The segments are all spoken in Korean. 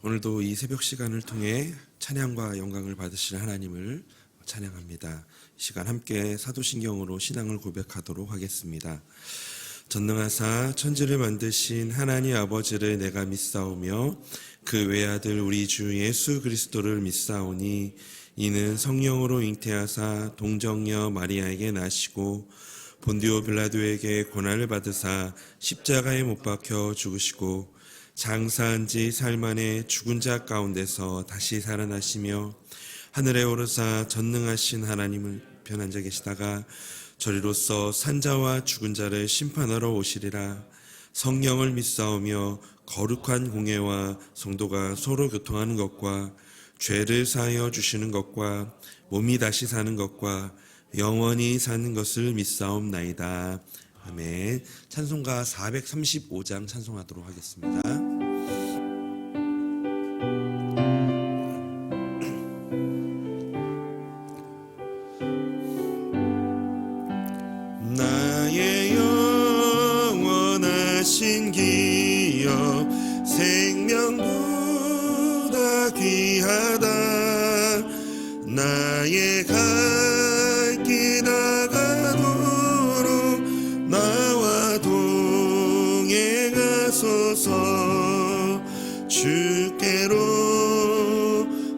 오늘도 이 새벽 시간을 통해 찬양과 영광을 받으실 하나님을 찬양합니다. 이 시간 함께 사도신경으로 신앙을 고백하도록 하겠습니다. 전능하사 천지를 만드신 하나님 아버지를 내가 믿사오며 그 외아들 우리 주 예수 그리스도를 믿사오니 이는 성령으로 잉태하사 동정녀 마리아에게 나시고 본디오 빌라도에게 고난을 받으사 십자가에 못 박혀 죽으시고 장사한 지 사흘 만에 죽은 자 가운데서 다시 살아나시며 하늘에 오르사 전능하신 하나님을 편 앉아 계시다가 저리로서 산자와 죽은 자를 심판하러 오시리라. 성령을 믿사오며 거룩한 공예와 성도가 서로 교통하는 것과 죄를 사하여 주시는 것과 몸이 다시 사는 것과 영원히 사는 것을 믿사옵나이다. 아멘. 찬송가 435장 찬송하도록 하겠습니다. 나의 영원하신 기여 생명보다 귀하다. 나의 갈 길 나가도록 나와 동행하소서. 주께로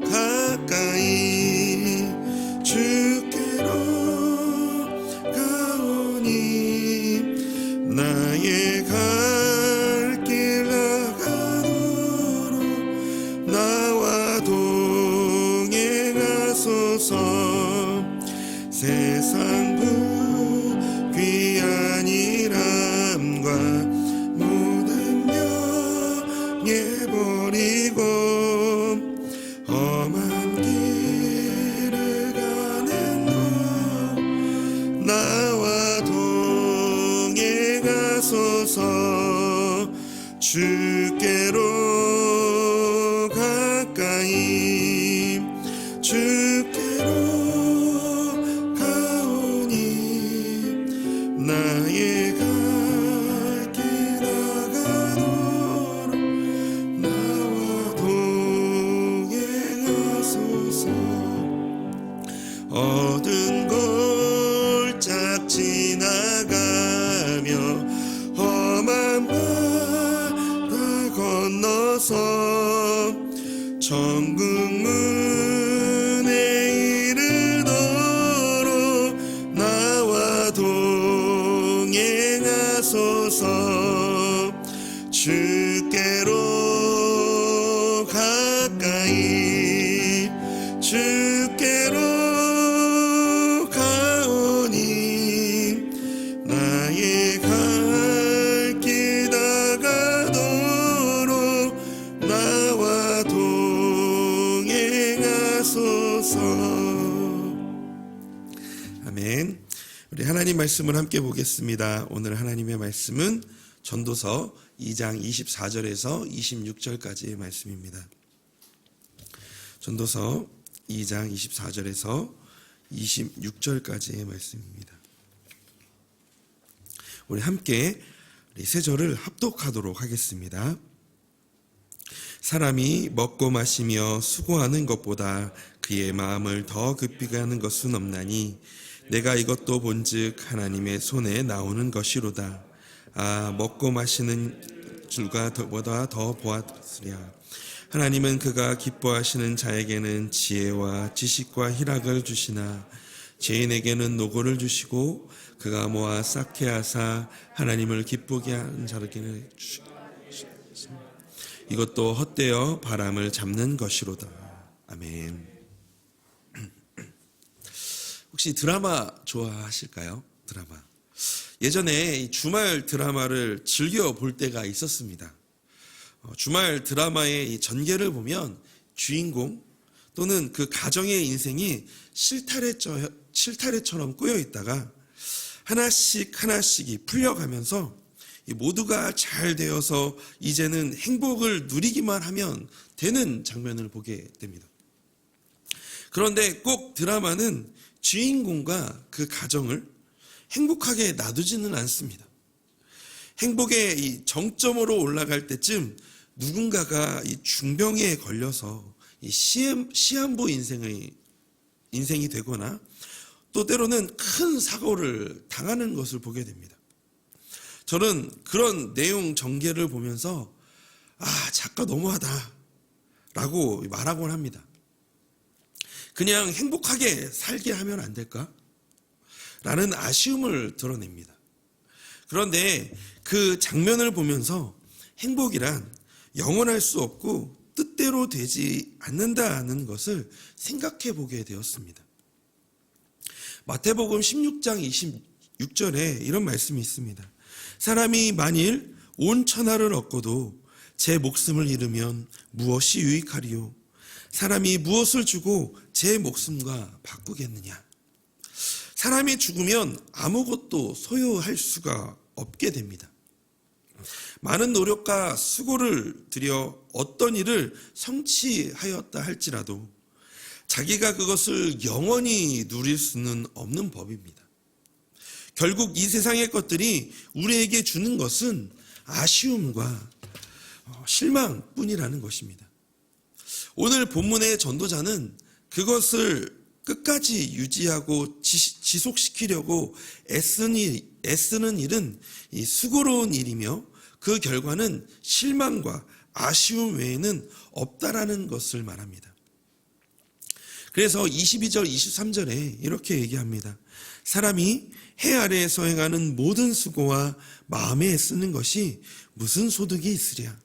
가까이 주께로 가오니 나의 갈 길 나가도록 나와 동행하소서. 세상 귀한 일함과 모든 명예버리고 험한 길을 가는 너 나와 동행하소서. 주께로 가까이 주께로 나의 갈 길 나가도록 나와 동행하소서. 어두운 골짝 지나가며 험한 바다 건너서 천국 문에 이르도록 나와 동행하소서. 주께로 가까이 주께로 가오니 나의 갈 길 나가도록 나와 동행하소서. 아멘. 우리 하나님 말씀을 함께 보겠습니다. 오늘 하나님의 말씀은 전도서 2장 24절에서 26절까지의 말씀입니다. 전도서 2장 24절에서 26절까지의 말씀입니다. 우리 함께 우리 세 절을 합독하도록 하겠습니다. 사람이 먹고 마시며 수고하는 것보다 그의 마음을 더 급히 가는 것은 없나니 내가 이것도 본즉 하나님의 손에 나오는 것이로다. 아, 먹고 마시는 줄과 보다 더 보았으랴. 하나님은 그가 기뻐하시는 자에게는 지혜와 지식과 희락을 주시나 죄인에게는 노고를 주시고 그가 모아 쌓게 하사 하나님을 기쁘게 하는 자에게는 주시고 이것도 헛되어 바람을 잡는 것이로다. 아멘. 혹시 드라마 좋아하실까요? 드라마. 예전에 주말 드라마를 즐겨 볼 때가 있었습니다. 주말 드라마의 이 전개를 보면 주인공 또는 그 가정의 인생이 실타래처럼 꼬여 있다가 하나씩이 풀려가면서 모두가 잘 되어서 이제는 행복을 누리기만 하면 되는 장면을 보게 됩니다. 그런데 꼭 드라마는 주인공과 그 가정을 행복하게 놔두지는 않습니다. 행복의 이 정점으로 올라갈 때쯤 누군가가 이 중병에 걸려서 이 시한부 인생이 되거나 또 때로는 큰 사고를 당하는 것을 보게 됩니다. 저는 그런 내용 전개를 보면서 작가 너무하다 라고 말하곤 합니다. 그냥 행복하게 살게 하면 안 될까? 라는 아쉬움을 드러냅니다. 그런데 그 장면을 보면서 행복이란 영원할 수 없고 뜻대로 되지 않는다는 것을 생각해 보게 되었습니다. 마태복음 16장 26절에 이런 말씀이 있습니다. 사람이 만일 온 천하를 얻고도 제 목숨을 잃으면 무엇이 유익하리요? 사람이 무엇을 주고 제 목숨과 바꾸겠느냐? 사람이 죽으면 아무것도 소유할 수가 없게 됩니다. 많은 노력과 수고를 들여 어떤 일을 성취하였다 할지라도 자기가 그것을 영원히 누릴 수는 없는 법입니다. 결국 이 세상의 것들이 우리에게 주는 것은 아쉬움과 실망뿐이라는 것입니다. 오늘 본문의 전도자는 그것을 끝까지 유지하고 지속시키려고 애쓰는 일은 이 수고로운 일이며 그 결과는 실망과 아쉬움 외에는 없다라는 것을 말합니다. 그래서 22절, 23절에 이렇게 얘기합니다. 사람이 해 아래에서 행하는 모든 수고와 마음에 애쓰는 것이 무슨 소득이 있으랴.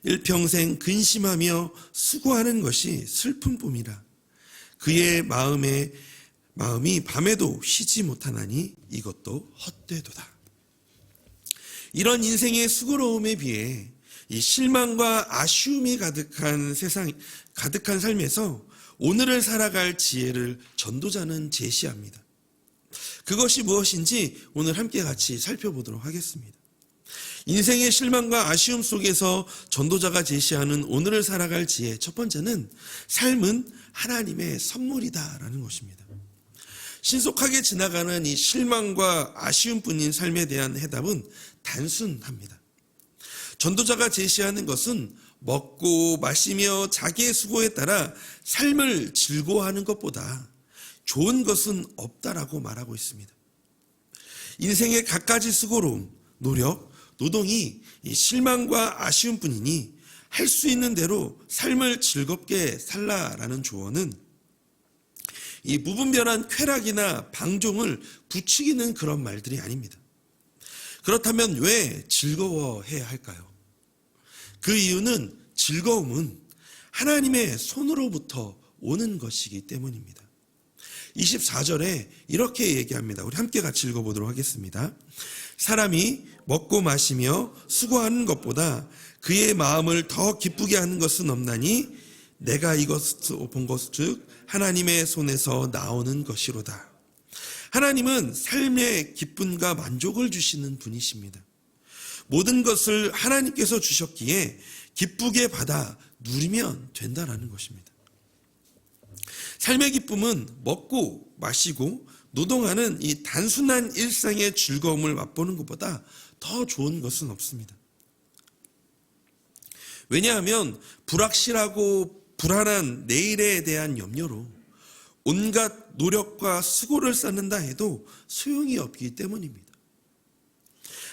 일평생 근심하며 수고하는 것이 슬픔뿐이라. 그의 마음이 밤에도 쉬지 못하나니 이것도 헛되도다. 이런 인생의 수고로움에 비해 이 실망과 아쉬움이 가득한 삶에서 오늘을 살아갈 지혜를 전도자는 제시합니다. 그것이 무엇인지 오늘 함께 같이 살펴보도록 하겠습니다. 인생의 실망과 아쉬움 속에서 전도자가 제시하는 오늘을 살아갈 지혜, 첫 번째는 삶은 하나님의 선물이다라는 것입니다. 신속하게 지나가는 이 실망과 아쉬움뿐인 삶에 대한 해답은 단순합니다. 전도자가 제시하는 것은 먹고 마시며 자기의 수고에 따라 삶을 즐거워하는 것보다 좋은 것은 없다라고 말하고 있습니다. 인생의 갖가지 수고로움, 노력, 노동이 이 실망과 아쉬움뿐이니 할 수 있는 대로 삶을 즐겁게 살라라는 조언은 이 무분별한 쾌락이나 방종을 부추기는 그런 말들이 아닙니다. 그렇다면 왜 즐거워해야 할까요? 그 이유는 즐거움은 하나님의 손으로부터 오는 것이기 때문입니다. 24절에 이렇게 얘기합니다. 우리 함께 같이 읽어보도록 하겠습니다. 사람이 먹고 마시며 수고하는 것보다 그의 마음을 더 기쁘게 하는 것은 없나니 내가 이것을 본 것 즉 하나님의 손에서 나오는 것이로다. 하나님은 삶의 기쁨과 만족을 주시는 분이십니다. 모든 것을 하나님께서 주셨기에 기쁘게 받아 누리면 된다라는 것입니다. 삶의 기쁨은 먹고 마시고 노동하는 이 단순한 일상의 즐거움을 맛보는 것보다 더 좋은 것은 없습니다. 왜냐하면 불확실하고 불안한 내일에 대한 염려로 온갖 노력과 수고를 쌓는다 해도 소용이 없기 때문입니다.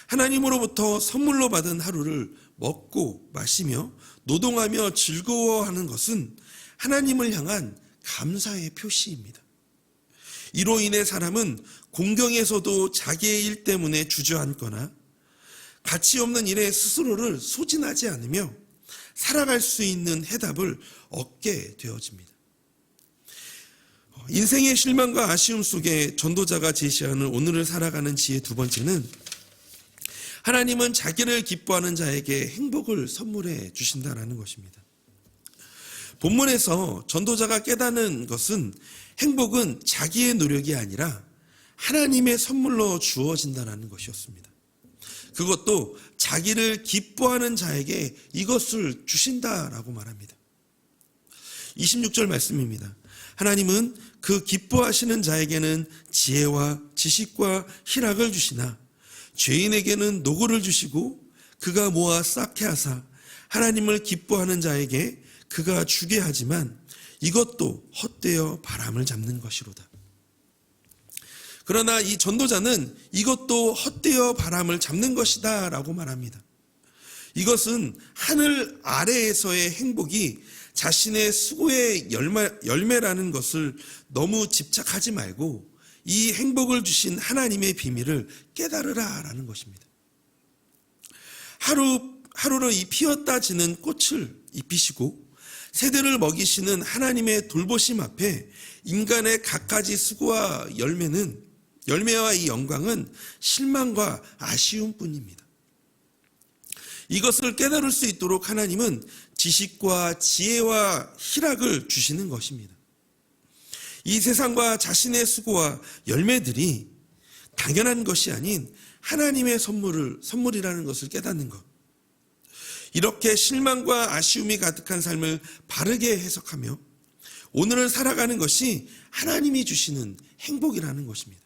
하나님으로부터 선물로 받은 하루를 먹고 마시며 노동하며 즐거워하는 것은 하나님을 향한 감사의 표시입니다. 이로 인해 사람은 공경에서도 자기의 일 때문에 주저앉거나 가치 없는 일에 스스로를 소진하지 않으며 살아갈 수 있는 해답을 얻게 되어집니다. 인생의 실망과 아쉬움 속에 전도자가 제시하는 오늘을 살아가는 지혜 두 번째는 하나님은 자기를 기뻐하는 자에게 행복을 선물해 주신다는 것입니다. 본문에서 전도자가 깨닫는 것은 행복은 자기의 노력이 아니라 하나님의 선물로 주어진다는 것이었습니다. 그것도 자기를 기뻐하는 자에게 이것을 주신다라고 말합니다. 26절 말씀입니다. 하나님은 그 기뻐하시는 자에게는 지혜와 지식과 희락을 주시나 죄인에게는 노고를 주시고 그가 모아 쌓게 하사 하나님을 기뻐하는 자에게 그가 주게 하지만 이것도 헛되어 바람을 잡는 것이로다. 그러나 이 전도자는 이것도 헛되어 바람을 잡는 것이다 라고 말합니다. 이것은 하늘 아래에서의 행복이 자신의 수고의 열매라는 것을 너무 집착하지 말고 이 행복을 주신 하나님의 비밀을 깨달으라 라는 것입니다. 하루로 이 피었다 지는 꽃을 입히시고 세대를 먹이시는 하나님의 돌보심 앞에 인간의 갖가지 수고와 열매와 이 영광은 실망과 아쉬움뿐입니다. 이것을 깨달을 수 있도록 하나님은 지식과 지혜와 희락을 주시는 것입니다. 이 세상과 자신의 수고와 열매들이 당연한 것이 아닌 하나님의 선물이라는 것을 깨닫는 것. 이렇게 실망과 아쉬움이 가득한 삶을 바르게 해석하며 오늘을 살아가는 것이 하나님이 주시는 행복이라는 것입니다.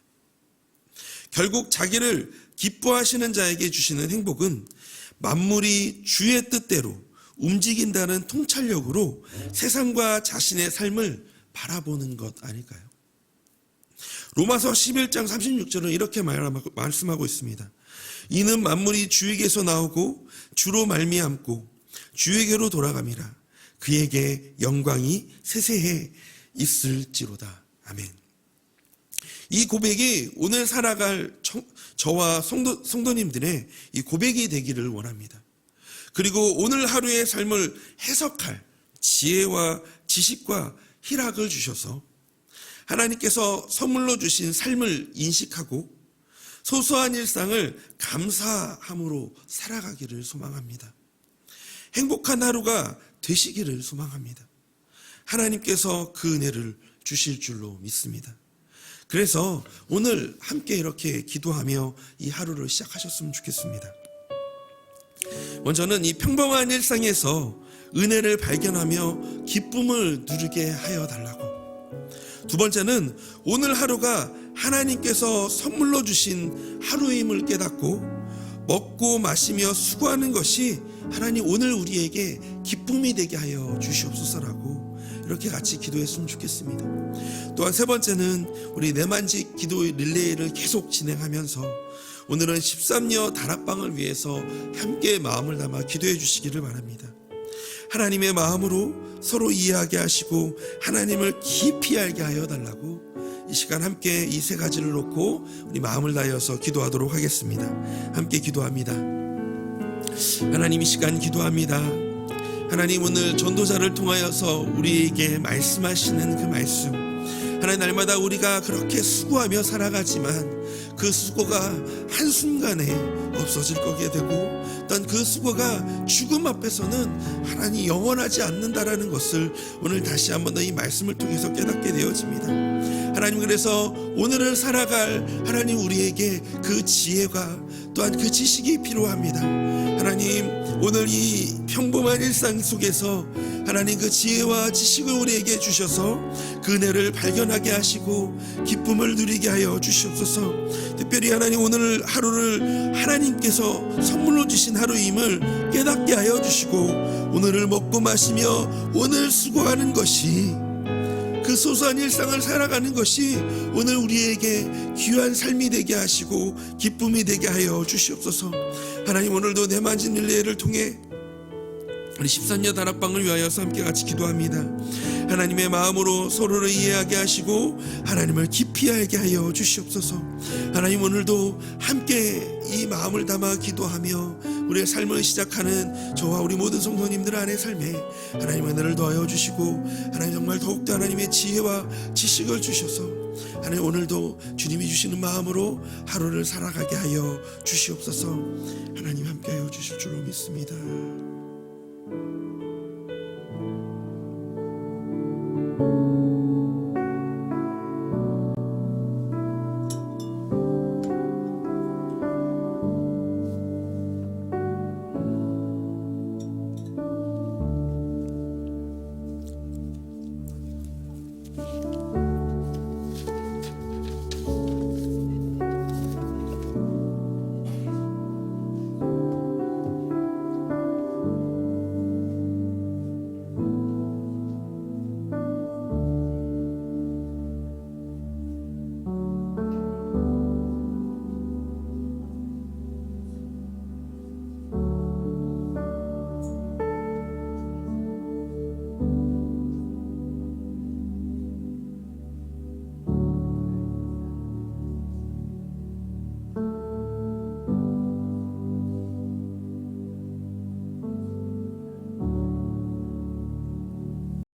결국 자기를 기뻐하시는 자에게 주시는 행복은 만물이 주의 뜻대로 움직인다는 통찰력으로 세상과 자신의 삶을 바라보는 것 아닐까요? 로마서 11장 36절은 이렇게 말씀하고 있습니다. 이는 만물이 주에게서 나오고 주로 말미암고 주에게로 돌아감이라. 그에게 영광이 세세해 있을지로다. 아멘. 이 고백이 오늘 살아갈 저와 성도님들의 이 고백이 되기를 원합니다. 그리고 오늘 하루의 삶을 해석할 지혜와 지식과 희락을 주셔서 하나님께서 선물로 주신 삶을 인식하고 소소한 일상을 감사함으로 살아가기를 소망합니다. 행복한 하루가 되시기를 소망합니다. 하나님께서 그 은혜를 주실 줄로 믿습니다. 그래서 오늘 함께 이렇게 기도하며 이 하루를 시작하셨으면 좋겠습니다. 먼저는 이 평범한 일상에서 은혜를 발견하며 기쁨을 누리게 하여 달라고. 두 번째는 오늘 하루가 하나님께서 선물로 주신 하루임을 깨닫고 먹고 마시며 수고하는 것이 하나님 오늘 우리에게 기쁨이 되게 하여 주시옵소서라고 이렇게 같이 기도했으면 좋겠습니다. 또한 세 번째는 우리 내만지 기도 릴레이를 계속 진행하면서 오늘은 13여 다락방을 위해서 함께 마음을 담아 기도해 주시기를 바랍니다. 하나님의 마음으로 서로 이해하게 하시고 하나님을 깊이 알게 하여 달라고 이 시간 함께 이 세 가지를 놓고 우리 마음을 다해서 기도하도록 하겠습니다. 함께 기도합니다. 하나님, 이 시간 기도합니다. 하나님, 오늘 전도자를 통하여서 우리에게 말씀하시는 그 말씀, 하나님, 날마다 우리가 그렇게 수고하며 살아가지만 그 수고가 한순간에 없어질 거게 되고 또한 그 수고가 죽음 앞에서는 하나님 영원하지 않는다라는 것을 오늘 다시 한번 더 이 말씀을 통해서 깨닫게 되어집니다. 하나님, 그래서 오늘을 살아갈 하나님 우리에게 그 지혜가 또한 그 지식이 필요합니다. 하나님, 오늘 이 평범한 일상 속에서 하나님 그 지혜와 지식을 우리에게 주셔서 그 은혜를 발견하게 하시고 기쁨을 누리게 하여 주시옵소서. 특별히 하나님, 오늘 하루를 하나님께서 선물로 주신 하루임을 깨닫게 하여 주시고 오늘을 먹고 마시며 오늘 수고하는 것이 그 소소한 일상을 살아가는 것이 오늘 우리에게 귀한 삶이 되게 하시고 기쁨이 되게 하여 주시옵소서. 하나님, 오늘도 내만진 릴레이를 통해 우리 13여 다락방을 위하여서 함께 같이 기도합니다. 하나님의 마음으로 서로를 이해하게 하시고 하나님을 깊이 알게 하여 주시옵소서. 하나님, 오늘도 함께 이 마음을 담아 기도하며 우리의 삶을 시작하는 저와 우리 모든 성도님들 안의 삶에 하나님 은혜를 더하여 주시고 하나님 정말 더욱더 하나님의 지혜와 지식을 주셔서 하나님 오늘도 주님이 주시는 마음으로 하루를 살아가게 하여 주시옵소서. 하나님 함께하여 주실 줄로 믿습니다.